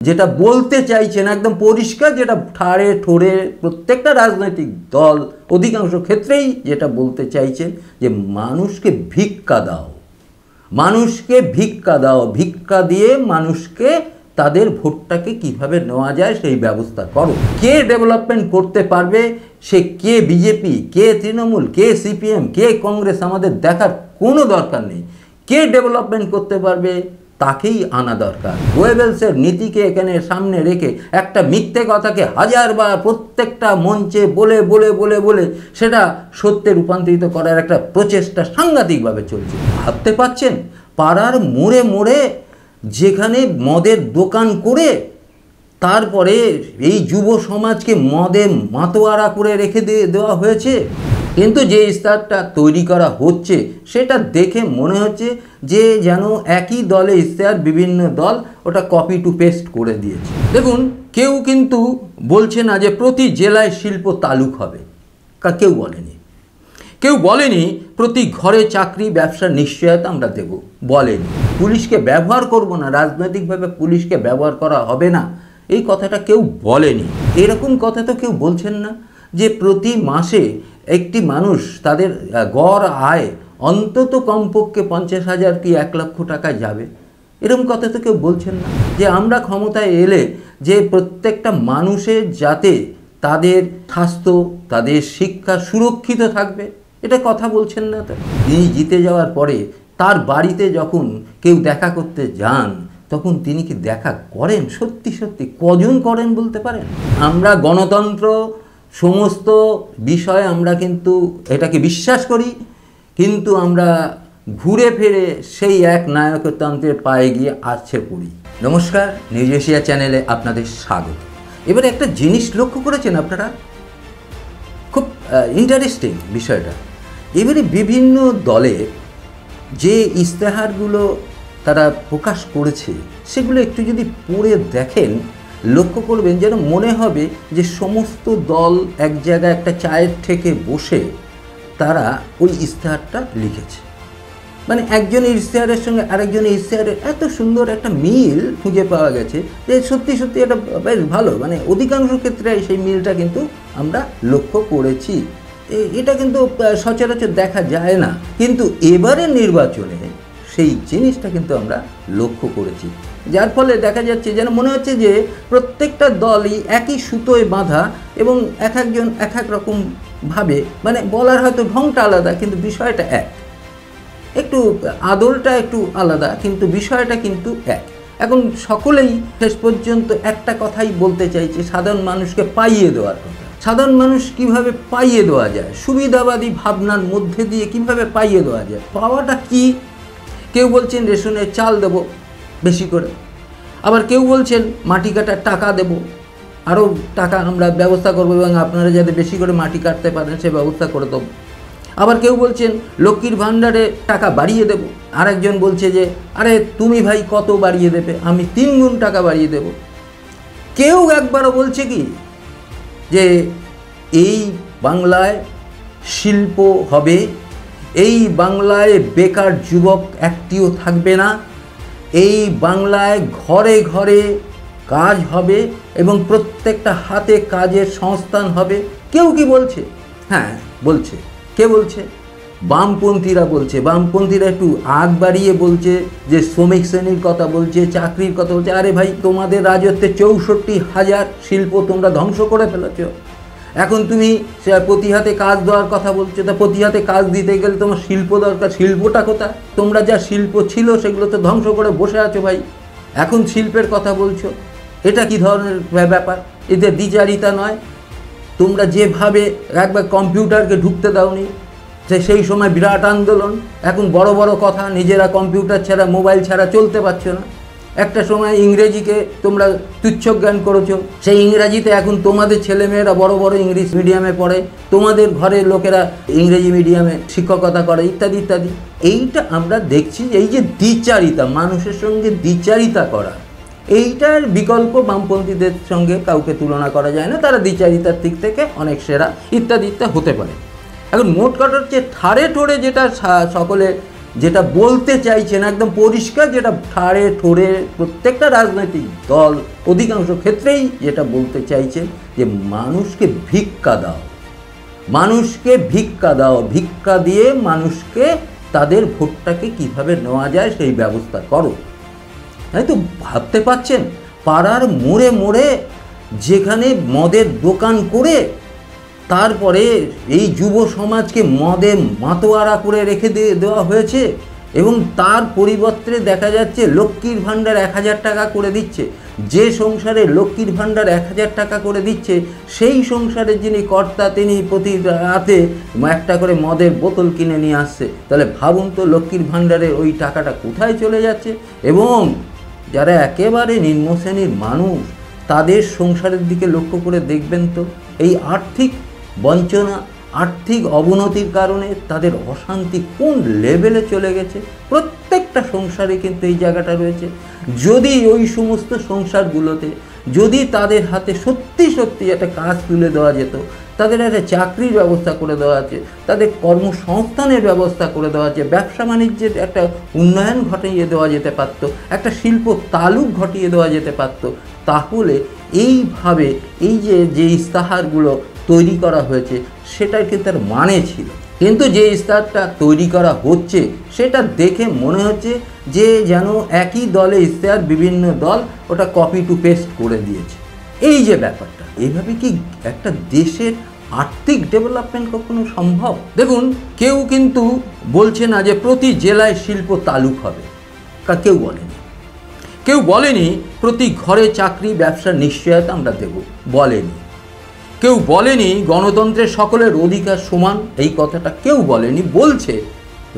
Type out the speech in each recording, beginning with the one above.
যেটা বলতে চাইছেন একদম পরিষ্কার, যেটা ঠাড়ে ঠোড়ে প্রত্যেকটা রাজনৈতিক দল অধিকাংশ ক্ষেত্রেই যেটা বলতে চাইছেন যে মানুষকে ভিক্ষা দাও, মানুষকে ভিক্ষা দাও, ভিক্ষা দিয়ে মানুষকে তাদের ভোটটাকে কিভাবে নেওয়া যায় সেই ব্যবস্থা করো। কে ডেভেলপমেন্ট করতে পারবে, সে কে বিজেপি, কে তৃণমূল, কে সিপিএম, কে কংগ্রেস, আমাদের দেখার কোনো দরকার নেই। কে ডেভেলপমেন্ট করতে পারবে তাকেই আনা দরকার। গোয়েবেলসের নীতিকে এখানে সামনে রেখে একটা মিথ্যে কথাকে হাজারবার প্রত্যেকটা মঞ্চে বলে বলে বলে বলে সেটা সত্যে রূপান্তরিত করার একটা প্রচেষ্টা সাংঘাতিকভাবে চলছে। ভাবতে পারছেন, পাড়ার মোড়ে মোড়ে যেখানে মদের দোকান করে তারপরে এই যুব সমাজকে মদে মাতোয়ারা করে রেখে দেওয়া হয়েছে, কিন্তু যে ইস্তাহারটা তৈরি করা হচ্ছে সেটা দেখে মনে হচ্ছে যে যেন একই দলে ইস্তাহার বিভিন্ন দল ওটা কপি টু পেস্ট করে দিয়েছে। দেখুন, কেউ কিন্তু বলছে না যে প্রতি জেলায় শিল্প তালুক হবে, কেউ বলেনি। কেউ বলেনি প্রতি ঘরে চাকরি ব্যবসার নিশ্চয়তা আমরা দেব, বলেনি। পুলিশকে ব্যবহার করব না, রাজনৈতিকভাবে পুলিশকে ব্যবহার করা হবে না, এই কথাটা কেউ বলেনি। এরকম কথা তো কেউ বলছেন না যে প্রতি মাসে একটি মানুষ তাদের গড় আয় অন্তত কমপক্ষে 50,000 কি 1 লক্ষ টাকা যাবে, এরকম কথা তো কেউ বলছেন না। যে আমরা ক্ষমতায় এলে যে প্রত্যেকটা মানুষের যাতে তাদের স্বাস্থ্য, তাদের শিক্ষা সুরক্ষিত থাকবে, এটা কথা বলছেন না। তো তিনি জিতে যাওয়ার পরে তার বাড়িতে যখন কেউ দেখা করতে যান তখন তিনি কি দেখা করেন? সত্যি সত্যি কজন করেন বলতে পারেন? আমরা গণতন্ত্র সমস্ত বিষয়ে আমরা কিন্তু এটাকে বিশ্বাস করি, কিন্তু আমরা ঘুরে ফিরে সেই এক নায়কতন্ত্রের পায়ে গিয়ে আছড়ে পড়ি। নমস্কার, নিউজ এশিয়া চ্যানেলে আপনাদের স্বাগত। এবারে একটা জিনিস লক্ষ্য করেছেন আপনারা, খুব ইন্টারেস্টিং বিষয়টা। এবারে বিভিন্ন দলে যে ইস্তেহারগুলো তারা প্রকাশ করেছে সেগুলো একটু যদি পড়ে দেখেন, লক্ষ্য করবেন যেন মনে হবে যে সমস্ত দল এক জায়গায় একটা চায়ের ঠেকে বসে তারা ওই ইস্তেহারটা লিখেছে। মানে একজনের ইস্তেহারের সঙ্গে আরেকজনের ইস্তেহারের এত সুন্দর একটা মিল খুঁজে পাওয়া গেছে যে সত্যি সত্যি এটা বেশ ভালো। মানে অধিকাংশ ক্ষেত্রে সেই মিলটা কিন্তু আমরা লক্ষ্য করেছি, এটা কিন্তু সচরাচর দেখা যায় না। কিন্তু এবারের নির্বাচনে সেই জিনিসটা কিন্তু আমরা লক্ষ্য করেছি, যার ফলে দেখা যাচ্ছে যেন মনে হচ্ছে যে প্রত্যেকটা দলই একই সুতোয় বাঁধা এবং এক একজন এক এক রকমভাবে, মানে বলার হয়তো ঢংটা আলাদা কিন্তু বিষয়টা এক, একটু আদলটা একটু আলাদা কিন্তু বিষয়টা কিন্তু এক। এখন সকলেই শেষ পর্যন্ত একটা কথাই বলতে চাইছে, সাধারণ মানুষকে পাইয়ে দেওয়ার কথা। সাধারণ মানুষ কিভাবে পাইয়ে দেওয়া যায়, সুবিধাবাদী ভাবনার মধ্যে দিয়ে কিভাবে পাইয়ে দেওয়া যায়, পাওয়াটা কি? কেউ বলছেন রেশনের চাল দেব বেশি করে, আবার কেউ বলছেন মাটি কাটার টাকা দেব, আরও টাকা আমরা ব্যবস্থা করবো এবং আপনারা যাতে বেশি করে মাটি কাটতে পারেন সে ব্যবস্থা করে দেবো। আবার কেউ বলছেন লক্ষ্মীর ভাণ্ডারে টাকা বাড়িয়ে দেব, আরেকজন বলছে যে আরে তুমি ভাই কত বাড়িয়ে দেবে, আমি 3 গুণ টাকা বাড়িয়ে দেব। কেউ একবারও বলছে কি যে এই বাংলায় শিল্প হবে, এই বাংলায় বেকার যুবক একটিও থাকবে না, এই বাংলায় ঘরে ঘরে কাজ হবে এবং প্রত্যেকটা হাতে কাজের সংস্থান হবে? কেউ কি বলছে? হ্যাঁ বলছে। কে বলছে? বামপন্থীরা বলছে। বামপন্থীরা একটু আগ বাড়িয়ে বলছে যে শ্রমিক শ্রেণীর কথা বলছে, চাকরির কথা বলছে। আরে ভাই, তোমাদের রাজত্বে 64,000 শিল্প তোমরা ধ্বংস করে ফেলেছ, এখন তুমি প্রতি হাতে কাজ দেওয়ার কথা বলছো। তা প্রতি হাতে কাজ দিতে গেলে তোমার শিল্প দরকার, শিল্পটা কোথায়? তোমরা যা শিল্প ছিল সেগুলো তো ধ্বংস করে বসে আছো ভাই, এখন শিল্পের কথা বলছো, এটা কি ধরনের ব্যাপার? এতে দ্বিচারিতা নয়? তোমরা যেভাবে একবার কম্পিউটারকে ঢুকতে দাওনি সেই সময় বিরাট আন্দোলন, এখন বড় বড় কথা, নিজেরা কম্পিউটার ছাড়া মোবাইল ছাড়া চলতে পারছো না। একটা সময় ইংরেজিকে তোমরা তুচ্ছ জ্ঞান করেছো, সেই ইংরাজিতে এখন তোমাদের ছেলেমেয়েরা বড় বড় ইংলিশ মিডিয়ামে পড়ে, তোমাদের ঘরের লোকেরা ইংরেজি মিডিয়ামে শিক্ষকতা করে ইত্যাদি ইত্যাদি। এইটা আমরা দেখছি, এই যে দ্বিচারিতা, মানুষের সঙ্গে দ্বিচারিতা করা, এইটার বিকল্প বামপন্থীদের সঙ্গে কাউকে তুলনা করা যায় না। তারা দ্বিচারিতার দিক থেকে অনেক সেরা ইত্যাদি ইত্যাদি হতে পারে। এখন মোট কথা হচ্ছে ঠাড়ে ঠোড়ে যেটা সকলে যেটা বলতে চাইছেন একদম পরিষ্কার, যেটা ঠাড়ে ঠোড়ে প্রত্যেকটা রাজনৈতিক দল অধিকাংশ ক্ষেত্রেই যেটা বলতে চাইছেন যে মানুষকে ভিক্ষা দাও, মানুষকে ভিক্ষা দাও, ভিক্ষা দিয়ে মানুষকে তাদের ভোটটাকে কিভাবে নেওয়া যায় সেই ব্যবস্থা করো। তাই তো ভাবতে পারছেন, পাড়ার মোড়ে মোড়ে যেখানে মদের দোকান করে তারপরে এই যুব সমাজকে মদে মাতোয়ারা করে রেখে দেওয়া হয়েছে, এবং তার পরিবর্তে দেখা যাচ্ছে লক্ষ্মীর ভাণ্ডার 1000 টাকা করে দিচ্ছে। যে সংসারে লক্ষ্মীর ভাণ্ডার 1000 টাকা করে দিচ্ছে, সেই সংসারের যিনি কর্তা তিনি প্রতি রাতে একটা করে মদের বোতল কিনে নিয়ে আসছে। তাহলে ভাবুন তো লক্ষ্মীর ভাণ্ডারে ওই টাকাটা কোথায় চলে যাচ্ছে। এবং যারা একেবারে নিম্ন শ্রেণীর মানুষ, তাদের সংসারের দিকে লক্ষ্য করে দেখবেন তো, এই আর্থিক বঞ্চনা, আর্থিক অবনতির কারণে তাদের অশান্তি কোন লেভেলে চলে গেছে। প্রত্যেকটা সংসারে কিন্তু এই জায়গাটা রয়েছে। যদি ওই সমস্ত সংসারগুলোতে যদি তাদের হাতে সত্যি সত্যি একটা কাজ তুলে দেওয়া যেত, তাদের একটা চাকরির ব্যবস্থা করে দেওয়া আছে, তাদের কর্মসংস্থানের ব্যবস্থা করে দেওয়া আছে, ব্যবসা বাণিজ্যের একটা উন্নয়ন ঘটিয়ে দেওয়া যেতে পারত, একটা শিল্প তালুক ঘটিয়ে দেওয়া যেতে পারত, তাহলে এইভাবে এই যে ইস্তাহারগুলো তৈরি করা হয়েছে সেটার কিন্তু তার মানে ছিল। কিন্তু যে ইস্তাহারটা তৈরি করা হচ্ছে সেটা দেখে মনে হচ্ছে যে যেন একই দলে ইস্তাহার বিভিন্ন দল ওটা কপি টু পেস্ট করে দিয়েছে। এই যে ব্যাপারটা, এইভাবে কি একটা দেশের আর্থিক ডেভেলপমেন্ট কখনো সম্ভব? দেখুন, কেউ কিন্তু বলছে না যে প্রতি জেলায় শিল্প তালুক হবে, কেউ বলেনি। কেউ বলেনি প্রতি ঘরে চাকরি ব্যবসার নিশ্চয়তা আমরা দেব, বলেনি। কেউ বলেনি গণতন্ত্রের সকলের অধিকার সমান, এই কথাটা কেউ বলেনি, বলছে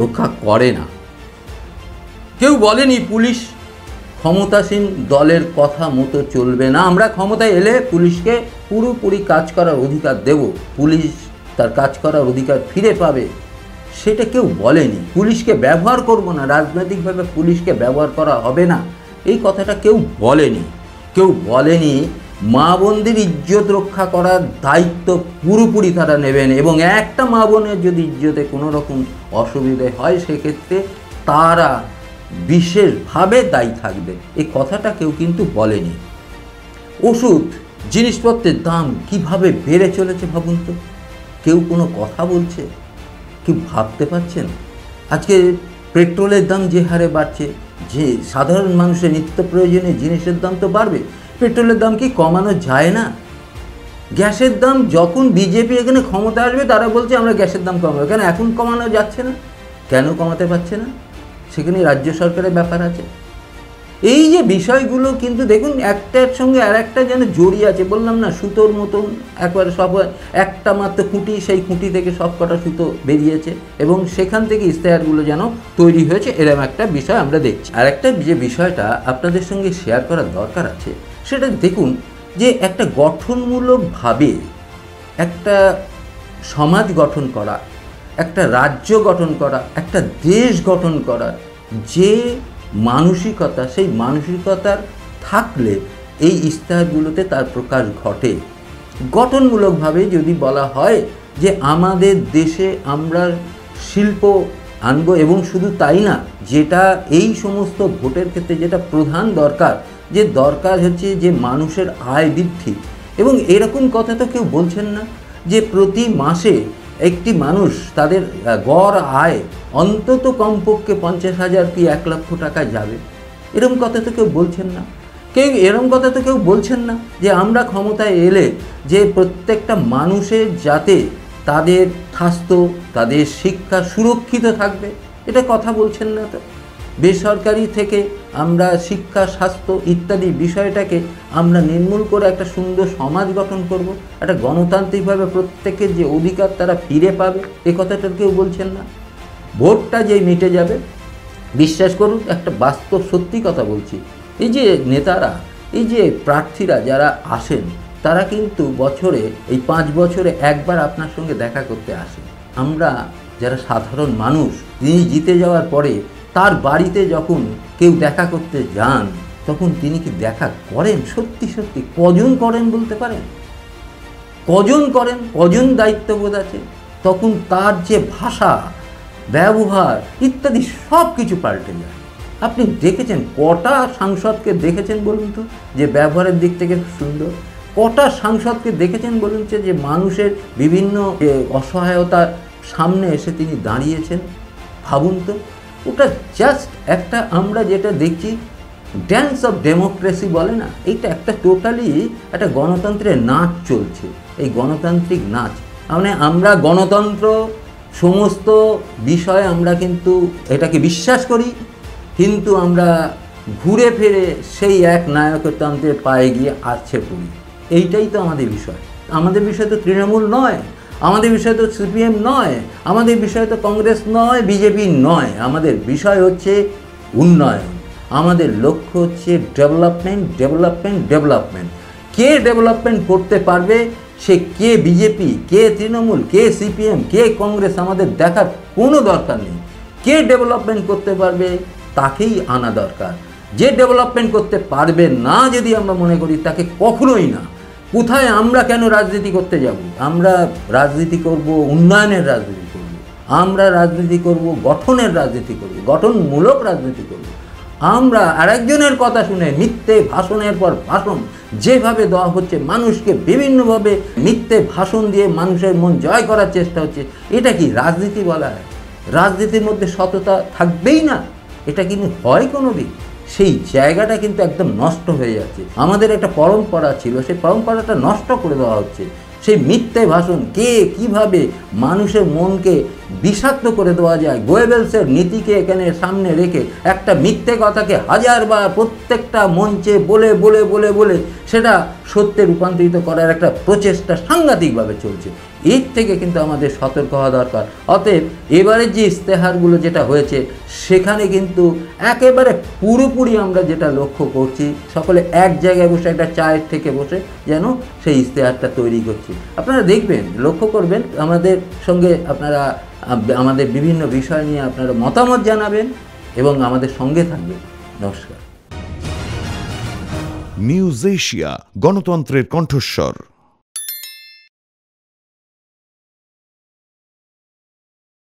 রক্ষা করে না। কেউ বলেনি পুলিশ ক্ষমতাসীন দলের কথা মতো চলবে না, আমরা ক্ষমতায় এলে পুলিশকে পুরোপুরি কাজ করার অধিকার দেব, পুলিশ তার কাজ করার অধিকার ফিরে পাবে, সেটা কেউ বলেনি। পুলিশকে ব্যবহার করব না, রাজনৈতিকভাবে পুলিশকে ব্যবহার করা হবে না, এই কথাটা কেউ বলেনি। কেউ বলেনি মা বোনদের ইজ্জত রক্ষা করার দায়িত্ব পুরোপুরি তারা নেবেন, এবং একটা মা বোনের যদি ইজ্জতে কোনো রকম অসুবিধে হয় সেক্ষেত্রে তারা বিশেষভাবে দায়ী থাকবে, এই কথাটা কেউ কিন্তু বলেনি। ওষুধ জিনিসপত্রের দাম কিভাবে বেড়ে চলেছে ভাবুন তো, কেউ কোনো কথা বলছে? কি ভাবতে পারছেন? আজকে পেট্রোলের দাম যে হারে বাড়ছে, যে সাধারণ মানুষের নিত্য প্রয়োজনীয় জিনিসের দাম তো বাড়বে, পেট্রোলের দাম কি কমানো যায় না? গ্যাসের দাম যখন বিজেপি এখানে ক্ষমতা আসবে তারা বলছে আমরা গ্যাসের দাম কমাবো, কেন এখন কমানো যাচ্ছে না? কেন কমাতে পারছে না? সেখানে রাজ্য সরকারের ব্যাপার আছে। এই যে বিষয়গুলো কিন্তু দেখুন একটার সঙ্গে আর একটা যেন জড়িয়ে আছে, বললাম না সুতোর মতন একবারে সব একটা মাত্র খুঁটি, সেই খুঁটি থেকে সব কটা সুতো বেরিয়েছে এবং সেখান থেকে ইস্তেহারগুলো যেন তৈরি হয়েছে, এরকম একটা বিষয় আমরা দেখছি। আর একটা যে বিষয়টা আপনাদের সঙ্গে শেয়ার করার দরকার আছে সেটা দেখুন, যে একটা গঠনমূলকভাবে একটা সমাজ গঠন করা, একটা রাজ্য গঠন করা, একটা দেশ গঠন করা যে মানসিকতা, সেই মানসিকতার থাকলে এই ইস্তেহারগুলোতে তার প্রকাশ ঘটে। গঠনমূলকভাবে যদি বলা হয় যে আমাদের দেশে আমরা শিল্প আনবো, এবং শুধু তাই না, যেটা এই সমস্ত ভোটের ক্ষেত্রে যেটা প্রধান দরকার, যে দরকার হচ্ছে যে মানুষের আয় বৃদ্ধি, এবং এরকম কথা তো কেউ বলছেন না যে প্রতি মাসে একটি মানুষ তাদের গড় আয় অন্তত কমপক্ষে 50,000 কি 1 লক্ষ টাকা যাবে, এরকম কথা তো কেউ বলছেন না। এরকম কথা তো কেউ বলছেন না যে আমরা ক্ষমতায় এলে যে প্রত্যেকটা মানুষের যাতে তাদের স্বাস্থ্য, তাদের শিক্ষা সুরক্ষিত থাকবে, এটা কথা বলছেন না। তো বেসরকারি থেকে আমরা শিক্ষা, স্বাস্থ্য ইত্যাদি বিষয়টাকে আমরা নির্মূল করে একটা সুন্দর সমাজ গঠন করব, একটা গণতান্ত্রিকভাবে প্রত্যেকের যে অধিকার তারা ফিরে পাবে, এ কথাটা কেউ বলছেন না। ভোটটা যেই মিটে যাবে, বিশ্বাস করুন একটা বাস্তব সত্যি কথা বলছি, এই যে নেতারা, এই যে প্রার্থীরা যারা আসেন, তারা কিন্তু বছরে এই 5 বছরে একবার আপনার সঙ্গে দেখা করতে আসেন। আমরা যারা সাধারণ মানুষ, তিনি জিতে যাওয়ার পরে তার বাড়িতে যখন কেউ দেখা করতে যান, তখন তিনি কি দেখা করেন? সত্যি সত্যি কজন করেন বলতে পারেন? কজন করেন? কজন দায়িত্ববোধ আছে? তখন তার যে ভাষা, ব্যবহার ইত্যাদি সব কিছু পাল্টে যায়। আপনি দেখেছেন কটা সাংসদকে দেখেছেন বলুন তো যে ব্যবহারের দিক থেকে সুন্দর? কটা সাংসদকে দেখেছেন বলুন যে মানুষের বিভিন্ন যে অসহায়তার সামনে এসে তিনি দাঁড়িয়েছেন? ভাবুন তো, ওটা জাস্ট একটা আমরা যেটা দেখছি ড্যান্স অফ ডেমোক্রেসি বলে না, এইটা একটা টোটালি একটা গণতন্ত্রের নাচ চলছে। এই গণতান্ত্রিক নাচ মানে আমরা গণতন্ত্র সমস্ত বিষয়ে আমরা কিন্তু এটাকে বিশ্বাস করি, কিন্তু আমরা ঘুরে ফিরে সেই এক নায়কতন্ত্রের পায়ে গিয়ে আছড়ে পড়ি। এইটাই তো আমাদের বিষয়। আমাদের বিষয় তো তৃণমূল নয়, আমাদের বিষয় তো সিপিএম নয়, আমাদের বিষয় তো কংগ্রেস নয়, বিজেপি নয়। আমাদের বিষয় হচ্ছে উন্নয়ন। আমাদের লক্ষ্য হচ্ছে ডেভেলপমেন্ট, ডেভেলপমেন্ট, ডেভেলপমেন্ট। কে ডেভেলপমেন্ট করতে পারবে, সে কে বিজেপি, কে তৃণমূল, কে সিপিএম, কে কংগ্রেস, আমাদের দেখার কোনো দরকার নেই। কে ডেভেলপমেন্ট করতে পারবে তাকেই আনা দরকার। যে ডেভেলপমেন্ট করতে পারবে না যদি আমরা মনে করি, তাকে কখনোই না। কোথায় আমরা কেন রাজনীতি করতে যাব? আমরা রাজনীতি করব, উন্নয়নের রাজনীতি করব, আমরা রাজনীতি করব, গঠনের রাজনীতি করব, গঠনমূলক রাজনীতি করব। আমরা আরেকজনের কথা শুনে মিথ্যে ভাষণের পর ভাষণ যেভাবে দেওয়া হচ্ছে, মানুষকে বিভিন্নভাবে মিথ্যে ভাষণ দিয়ে মানুষের মন জয় করার চেষ্টা হচ্ছে, এটা কি রাজনীতি বলা হয়? রাজনীতির মধ্যে সততা থাকবেই না, এটা কিন্তু হয় কোনো দিন। সেই জায়গাটা কিন্তু একদম নষ্ট হয়ে যাচ্ছে। আমাদের একটা পরম্পরা ছিল, সেই পরম্পরাটা নষ্ট করে দেওয়া হচ্ছে। সেই মিথ্যে ভাষণ কে কিভাবে মানুষের মনকে বিষাক্ত করে দেওয়া যায়, গোয়েবেলসের নীতিকে এখানে সামনে রেখে একটা মিথ্যে কথাকে হাজারবার প্রত্যেকটা মঞ্চে বলে বলে বলে বলে সেটা সত্যে রূপান্তরিত করার একটা প্রচেষ্টা সাংঘাতিকভাবে চলছে। এর থেকে কিন্তু আমাদের সতর্ক হওয়া দরকার। অতএব এবারের যে ইশতেহারগুলো যেটা হয়েছে, সেখানে কিন্তু একেবারে পুরোপুরি আমরা যেটা লক্ষ্য করছি, সকলে এক জায়গায় বসে একটা চায়ের থেকে বসে যেন সেই ইশতেহারটা তৈরি করছি। আপনারা দেখবেন, লক্ষ্য করবেন, আমাদের সঙ্গে আপনারা আমাদের বিভিন্ন বিষয় নিয়ে আপনারা মতামত জানাবেন এবং আমাদের সঙ্গে থাকবেন। নমস্কার। নিউজ এশিয়া, গণতন্ত্রের কণ্ঠস্বর।